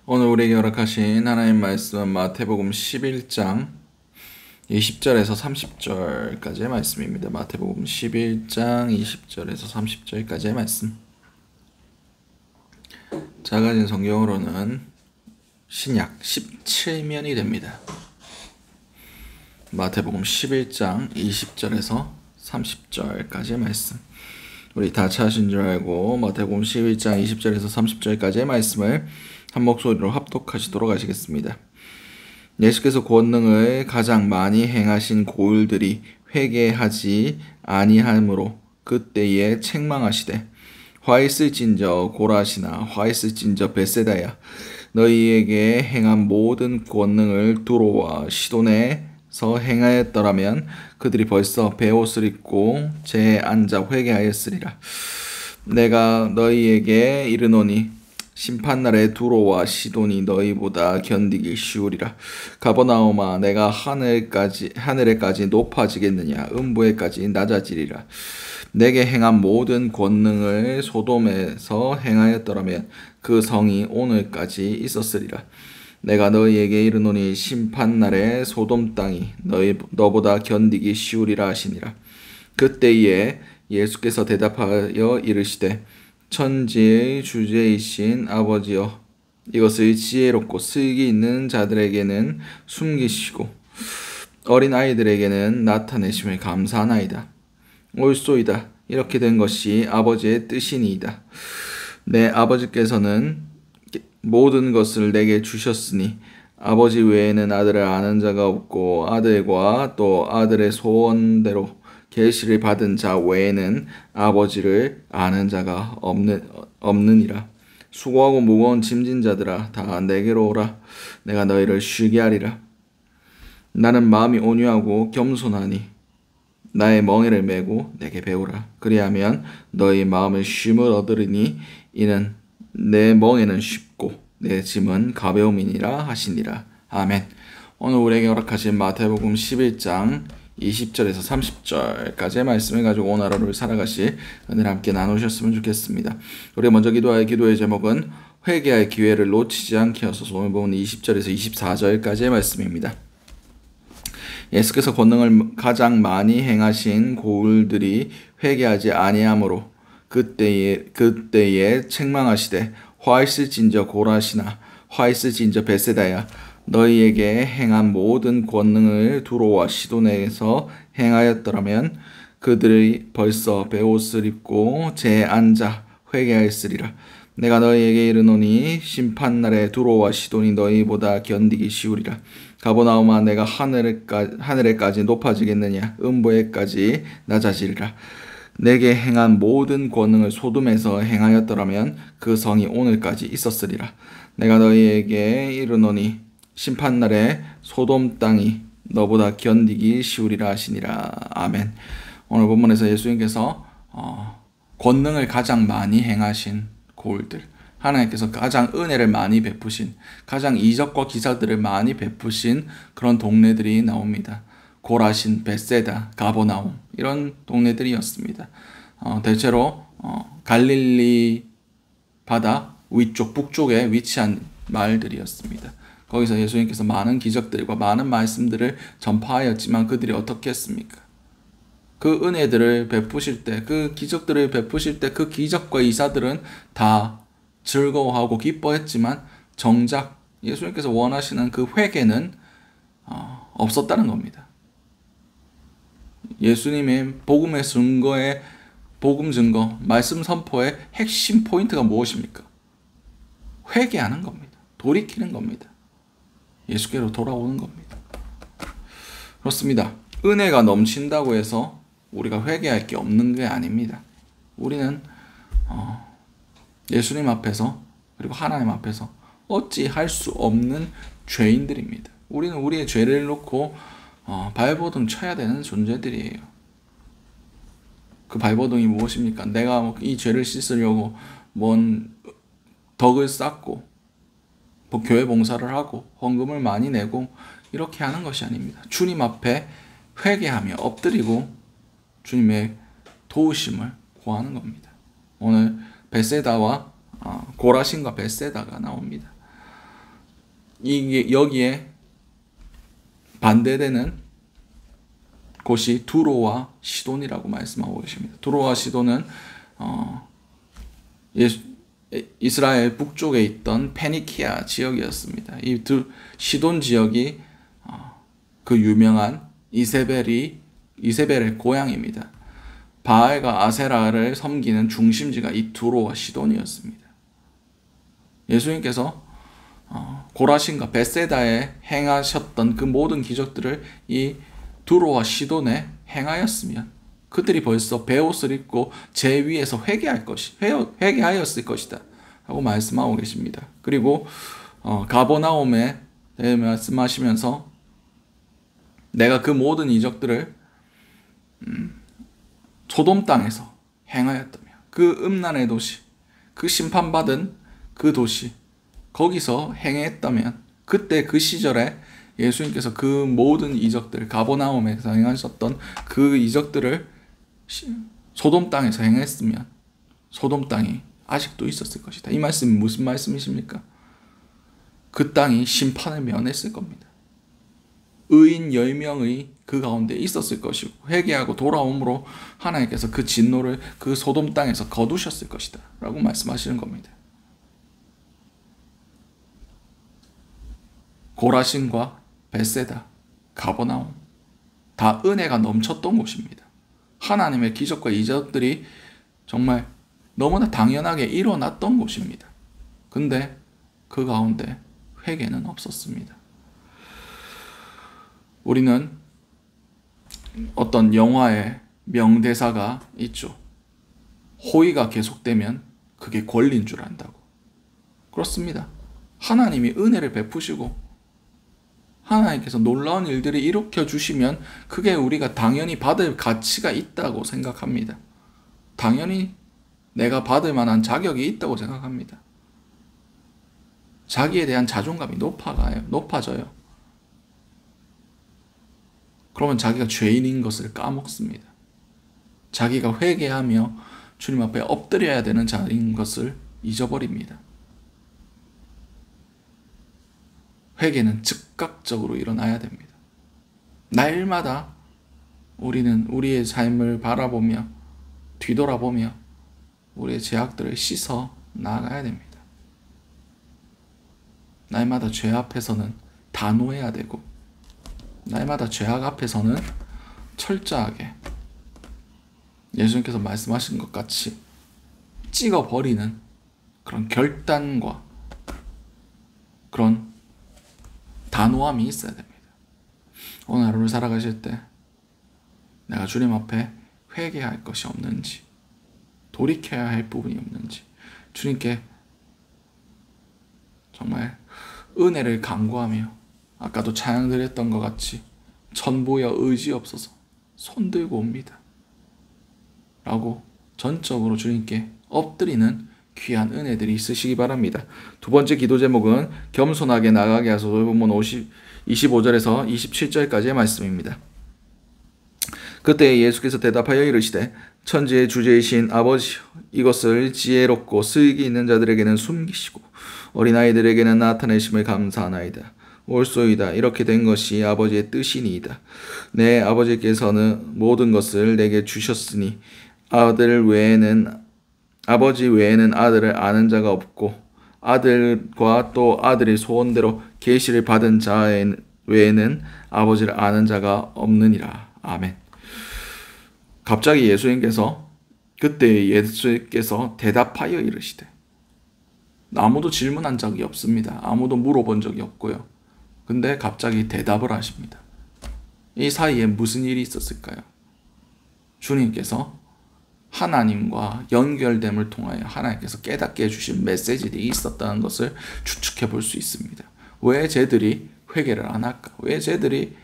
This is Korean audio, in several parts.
오늘 우리에게 허락하신 하나님 말씀은 마태복음 11장 20절에서 30절까지의 말씀입니다. 마태복음 11장 20절에서 30절까지의 말씀. 작아진 성경으로는 신약 17면이 됩니다. 마태복음 11장 20절에서 30절까지의 말씀. 우리 다 찾으신 줄 알고 마태복음 11장 20절에서 30절까지의 말씀을 한 목소리로 합독하시도록 하시겠습니다. 예수께서 권능을 가장 많이 행하신 고을들이 회개하지 아니하므로 그때에 책망하시되 화 있을진저 고라시나 화 있을진저 벳세다야 너희에게 행한 모든 권능을 두로와 시돈에서 행하였더라면 그들이 벌써 베옷을 입고 재앉아 회개하였으리라. 내가 너희에게 이르노니 심판날에 두로와 시돈이 너희보다 견디기 쉬우리라. 가버나움아 내가 하늘에까지 높아지겠느냐 음부에까지 낮아지리라. 내게 행한 모든 권능을 소돔에서 행하였더라면 그 성이 오늘까지 있었으리라. 내가 너희에게 이르노니 심판날에 소돔 땅이 너보다 견디기 쉬우리라 하시니라. 그때에 예수께서 대답하여 이르시되 천지의 주제이신 아버지여 이것을 지혜롭고 슬기 있는 자들에게는 숨기시고 어린 아이들에게는 나타내심을 감사하나이다. 옳소이다. 이렇게 된 것이 아버지의 뜻이니이다. 내 아버지께서는 모든 것을 내게 주셨으니 아버지 외에는 아들을 아는 자가 없고 아들과 또 아들의 소원대로 계시를 받은 자 외에는 아버지를 아는 자가 없느니라. 수고하고 무거운 짐진 자들아 다 내게로 오라. 내가 너희를 쉬게 하리라. 나는 마음이 온유하고 겸손하니 나의 멍에를 메고 내게 배우라. 그리하면 너희 마음의 쉼을 얻으리니 이는 내 멍에는 쉽고 내 짐은 가벼움이니라 하시니라. 아멘. 오늘 우리에게 허락하신 마태복음 11장 20절에서 30절까지의 말씀을 가지고 오늘 하루를 살아가실 은혜를 함께 나누셨으면 좋겠습니다. 우리 먼저 기도할 기도의 제목은 회개할 기회를 놓치지 않게 하소서. 오늘 보면 20절에서 24절까지의 말씀입니다. 예수께서 권능을 가장 많이 행하신 고을들이 회개하지 아니하므로 그때에 책망하시되 화 있을진저 고라시나 화 있을진저 벳세다야 너희에게 행한 모든 권능을 두로와 시돈에서 행하였더라면 그들이 벌써 베옷을 입고 재앉아 회개하였으리라. 내가 너희에게 이르노니 심판날에 두로와 시돈이 너희보다 견디기 쉬우리라. 가버나움아 내가 하늘에까지 높아지겠느냐 음부에까지 낮아지리라. 내게 행한 모든 권능을 소돔에서 행하였더라면 그 성이 오늘까지 있었으리라. 내가 너희에게 이르노니 심판날에 소돔 땅이 너보다 견디기 쉬우리라 하시니라. 아멘. 오늘 본문에서 예수님께서 권능을 가장 많이 행하신 고을들, 하나님께서 가장 은혜를 많이 베푸신, 가장 이적과 기사들을 많이 베푸신 그런 동네들이 나옵니다. 고라신, 벳세다, 가버나움 이런 동네들이었습니다. 대체로 갈릴리 바다 위쪽 북쪽에 위치한 마을들이었습니다. 거기서 예수님께서 많은 기적들과 많은 말씀들을 전파하였지만 그들이 어떻게 했습니까? 그 은혜들을 베푸실 때, 그 기적들을 베푸실 때 그 기적과 이사들은 다 즐거워하고 기뻐했지만 정작 예수님께서 원하시는 그 회개는 없었다는 겁니다. 예수님의 복음의 증거의 복음 증거, 말씀 선포의 핵심 포인트가 무엇입니까? 회개하는 겁니다. 돌이키는 겁니다. 예수께로 돌아오는 겁니다. 그렇습니다. 은혜가 넘친다고 해서 우리가 회개할 게 없는 게 아닙니다. 우리는 예수님 앞에서 그리고 하나님 앞에서 어찌할 수 없는 죄인들입니다. 우리는 우리의 죄를 놓고 발버둥 쳐야 되는 존재들이에요. 그 발버둥이 무엇입니까? 내가 이 죄를 씻으려고 뭔 덕을 쌓고 교회 봉사를 하고 헌금을 많이 내고 이렇게 하는 것이 아닙니다. 주님 앞에 회개하며 엎드리고 주님의 도우심을 구하는 겁니다. 오늘 벳세다와 고라신과 벳세다가 나옵니다. 이게 여기에 반대되는 곳이 두로와 시돈이라고 말씀하고 계십니다. 두로와 시돈은 이스라엘 북쪽에 있던 페니키아 지역이었습니다. 이 시돈 지역이 그 유명한 이세벨의 고향입니다. 바알과 아세라를 섬기는 중심지가 이 두로와 시돈이었습니다. 예수님께서 고라신과 벳세다에 행하셨던 그 모든 기적들을 이 두로와 시돈에 행하였으면 그들이 벌써 베옷을 입고 제 위에서 회개하였을 것이다 라고 말씀하고 계십니다. 그리고 가버나움에 대해 말씀하시면서 내가 그 모든 이적들을 소돔 땅에서 행하였다며, 그 음란의 도시, 그 심판받은 그 도시, 거기서 행했다면 그때 그 시절에 예수님께서 그 모든 이적들, 가버나움에서 행하셨던 그 이적들을 소돔 땅에서 행했으면 소돔 땅이 아직도 있었을 것이다. 이 말씀은 무슨 말씀이십니까? 그 땅이 심판을 면했을 겁니다. 의인 10명의 그 가운데 있었을 것이고 회개하고 돌아옴으로 하나님께서 그 진노를 그 소돔 땅에서 거두셨을 것이다 라고 말씀하시는 겁니다. 고라신과 벳세다, 가버나움 다 은혜가 넘쳤던 곳입니다. 하나님의 기적과 이적들이 정말 너무나 당연하게 일어났던 곳입니다. 근데 그 가운데 회개는 없었습니다. 우리는 어떤 영화의 명대사가 있죠. 호의가 계속되면 그게 권리인 줄 안다고. 그렇습니다. 하나님이 은혜를 베푸시고 하나님께서 놀라운 일들을 일으켜 주시면 그게 우리가 당연히 받을 가치가 있다고 생각합니다. 당연히 내가 받을 만한 자격이 있다고 생각합니다. 자기에 대한 자존감이 높아져요. 그러면 자기가 죄인인 것을 까먹습니다. 자기가 회개하며 주님 앞에 엎드려야 되는 자인 것을 잊어버립니다. 회개는 즉각적으로 일어나야 됩니다. 날마다 우리는 우리의 삶을 바라보며 뒤돌아보며 우리의 죄악들을 씻어 나가야 됩니다. 날마다 죄 앞에서는 단호해야 되고 날마다 죄악 앞에서는 철저하게 예수님께서 말씀하신 것 같이 찍어버리는 그런 결단과 그런 단호함이 있어야 됩니다. 오늘 하루를 살아가실 때 내가 주님 앞에 회개할 것이 없는지, 돌이켜야 할 부분이 없는지, 주님께 정말 은혜를 간구하며 아까도 찬양 드렸던 것 같이 천부여 의지 없어서 손들고 옵니다 라고 전적으로 주님께 엎드리는 귀한 은혜들이 있으시기 바랍니다. 두 번째 기도 제목은 겸손하게 나가게 하소서. 본문 25절에서 27절까지의 말씀입니다. 그때 예수께서 대답하여 이르시되 천지의 주제이신 아버지여, 이것을 지혜롭고 슬기 있는 자들에게는 숨기시고 어린아이들에게는 나타내심을 감사하나이다. 옳소이다. 이렇게 된 것이 아버지의 뜻이니이다. 내 아버지께서는 모든 것을 내게 주셨으니 아버지 외에는 아들을 아는 자가 없고 아들과 또 아들의 소원대로 계시를 받은 자 외에는 아버지를 아는 자가 없느니라. 아멘. 갑자기 그때 예수께서 대답하여 이르시되, 아무도 질문한 적이 없습니다. 아무도 물어본 적이 없고요. 근데 갑자기 대답을 하십니다. 이 사이에 무슨 일이 있었을까요? 주님께서 하나님과 연결됨을 통하여 하나님께서 깨닫게 해주신 메시지들이 있었다는 것을 추측해 볼 수 있습니다. 왜 쟤들이 회개를 안 할까? 왜 쟤들이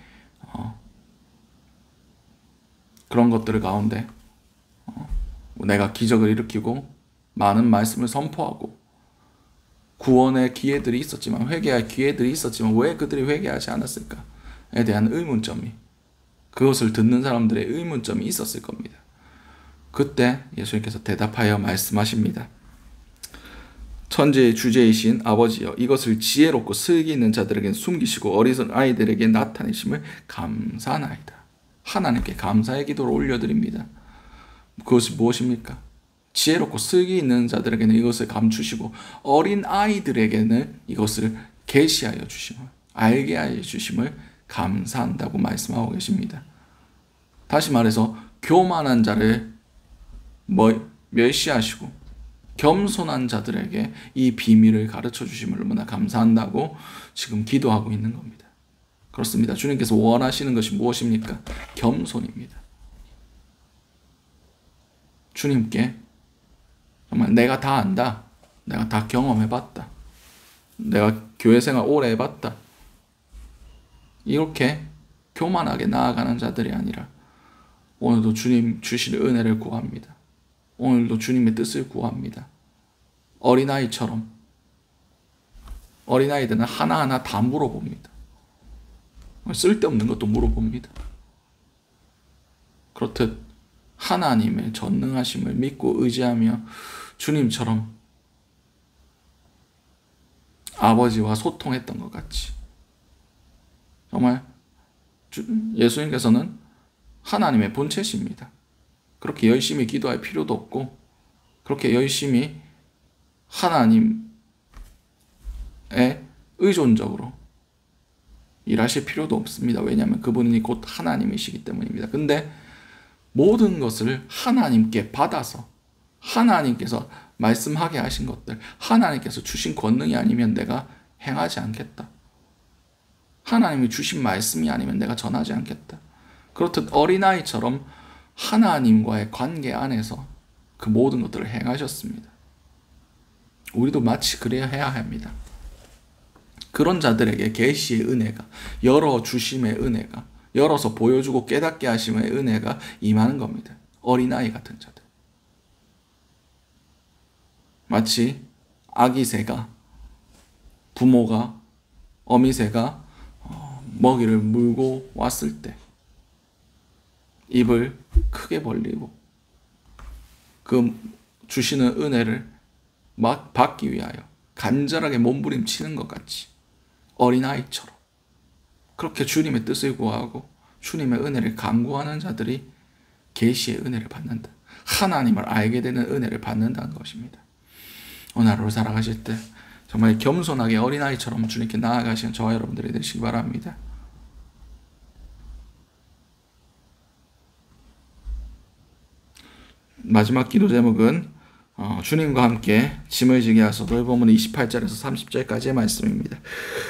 그런 것들 가운데 내가 기적을 일으키고 많은 말씀을 선포하고 구원의 기회들이 있었지만, 회개할 기회들이 있었지만 왜 그들이 회개하지 않았을까에 대한 의문점이, 그것을 듣는 사람들의 의문점이 있었을 겁니다. 그때 예수님께서 대답하여 말씀하십니다. 천지의 주제이신 아버지여, 이것을 지혜롭고 슬기 있는 자들에게 숨기시고 어리석은 아이들에게 나타내심을 감사하나이다. 하나님께 감사의 기도를 올려드립니다. 그것이 무엇입니까? 지혜롭고 슬기 있는 자들에게는 이것을 감추시고 어린 아이들에게는 이것을 계시하여 주심을, 알게 하여 주심을 감사한다고 말씀하고 계십니다. 다시 말해서 교만한 자를 멸시하시고 겸손한 자들에게 이 비밀을 가르쳐 주심을 얼마나 감사한다고 지금 기도하고 있는 겁니다. 그렇습니다. 주님께서 원하시는 것이 무엇입니까? 겸손입니다. 주님께 정말 내가 다 안다, 내가 다 경험해봤다, 내가 교회 생활 오래 해봤다, 이렇게 교만하게 나아가는 자들이 아니라 오늘도 주님 주실 은혜를 구합니다. 오늘도 주님의 뜻을 구합니다. 어린아이처럼, 어린아이들은 하나하나 다 물어봅니다. 쓸데없는 것도 물어봅니다. 그렇듯 하나님의 전능하심을 믿고 의지하며 주님처럼 아버지와 소통했던 것 같이, 정말 예수님께서는 하나님의 본체십니다. 그렇게 열심히 기도할 필요도 없고 그렇게 열심히 하나님에 의존적으로 일하실 필요도 없습니다. 왜냐하면 그분이 곧 하나님이시기 때문입니다. 근데 모든 것을 하나님께 받아서 하나님께서 말씀하게 하신 것들, 하나님께서 주신 권능이 아니면 내가 행하지 않겠다. 하나님이 주신 말씀이 아니면 내가 전하지 않겠다. 그렇듯 어린아이처럼 하나님과의 관계 안에서 그 모든 것들을 행하셨습니다. 우리도 마치 그래야 해야 합니다. 그런 자들에게 계시의 은혜가, 열어주심의 은혜가, 열어서 보여주고 깨닫게 하심의 은혜가 임하는 겁니다. 어린아이 같은 자들. 마치 아기 새가, 부모가, 어미 새가 먹이를 물고 왔을 때 입을 크게 벌리고 그 주시는 은혜를 막 받기 위하여 간절하게 몸부림치는 것 같이 어린아이처럼 그렇게 주님의 뜻을 구하고 주님의 은혜를 간구하는 자들이 계시의 은혜를 받는다. 하나님을 알게 되는 은혜를 받는다는 것입니다. 오늘 하루 살아가실 때 정말 겸손하게 어린아이처럼 주님께 나아가시는 저와 여러분들이 되시기 바랍니다. 마지막 기도 제목은 주님과 함께 짐을 지게 하소서. 본문 28절에서 30절까지의 말씀입니다.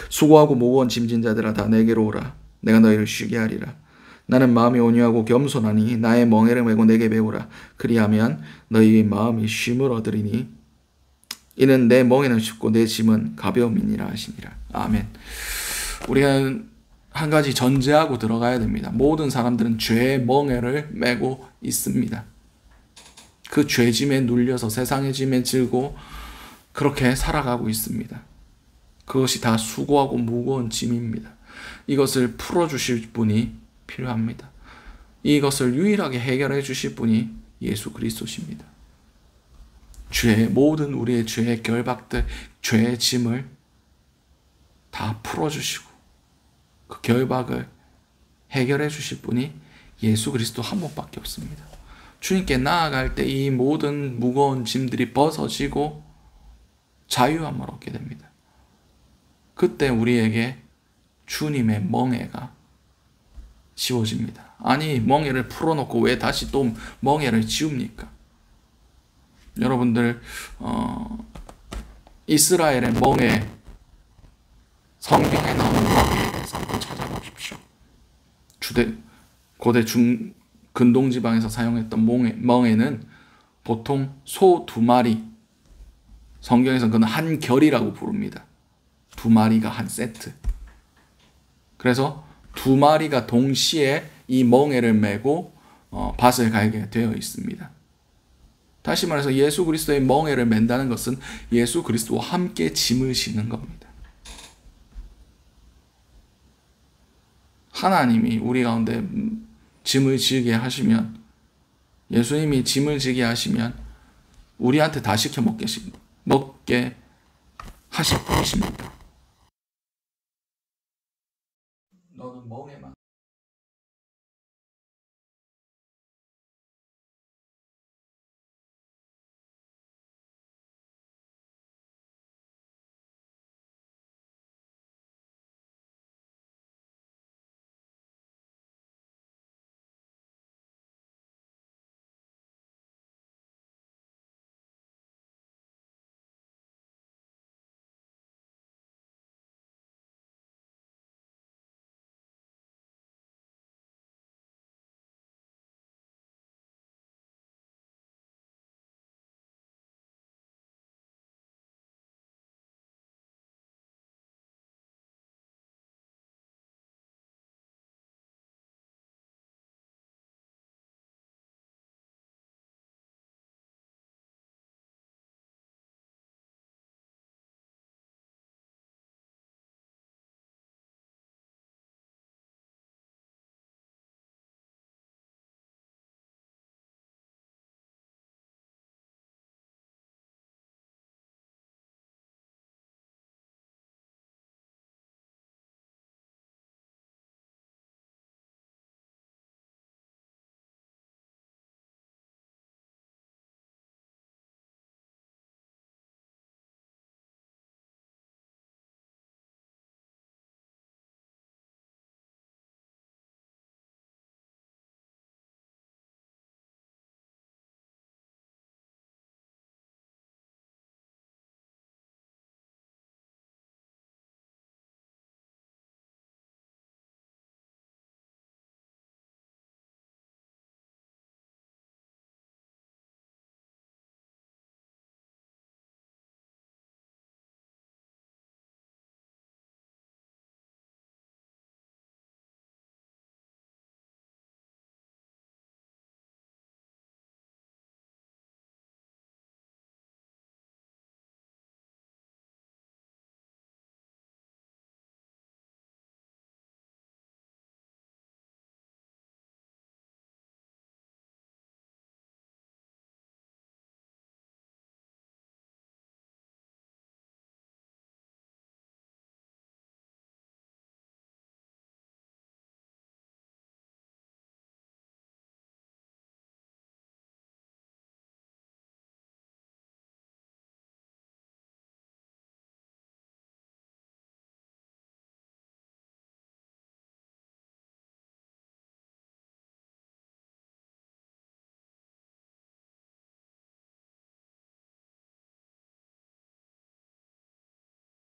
수고하고 무거운 짐진 자들아 다 내게로 오라. 내가 너희를 쉬게 하리라. 나는 마음이 온유하고 겸손하니 나의 멍에를 메고 내게 배우라. 그리하면 너희의 마음이 쉼을 얻으리니 이는 내 멍에는 쉽고 내 짐은 가벼움이니라 하시니라. 아멘. 우리가 한 가지 전제하고 들어가야 됩니다. 모든 사람들은 죄의 멍에를 메고 있습니다. 그 죄짐에 눌려서 세상의 짐에 질고 그렇게 살아가고 있습니다. 그것이 다 수고하고 무거운 짐입니다. 이것을 풀어주실 분이 필요합니다. 이것을 유일하게 해결해 주실 분이 예수 그리스도십니다. 모든 우리의 죄의 결박들, 죄의 짐을 다 풀어주시고 그 결박을 해결해 주실 분이 예수 그리스도 한 분밖에 없습니다. 주님께 나아갈 때 이 모든 무거운 짐들이 벗어지고 자유함을 얻게 됩니다. 그때 우리에게 주님의 멍에가 씌워집니다. 아니, 멍에를 풀어놓고 왜 다시 또 멍에를 지웁니까? 여러분들 이스라엘의 멍에, 성경에 나오는 멍에에 대해서 한번 찾아보십시오. 고대 근동지방에서 사용했던 멍에는 보통 소 2마리, 성경에서는 그건 한 결이라고 부릅니다. 2마리가 한 세트. 그래서 2마리가 동시에 이 멍에를 메고 밭을 갈게 되어 있습니다. 다시 말해서 예수 그리스도의 멍에를 맨다는 것은 예수 그리스도와 함께 짐을 지는 겁니다. 하나님이 우리 가운데 짐을 지게 하시면, 예수님이 짐을 지게 하시면 우리한테 다 시켜 먹게 하실 분이십니다. 너는 멍에만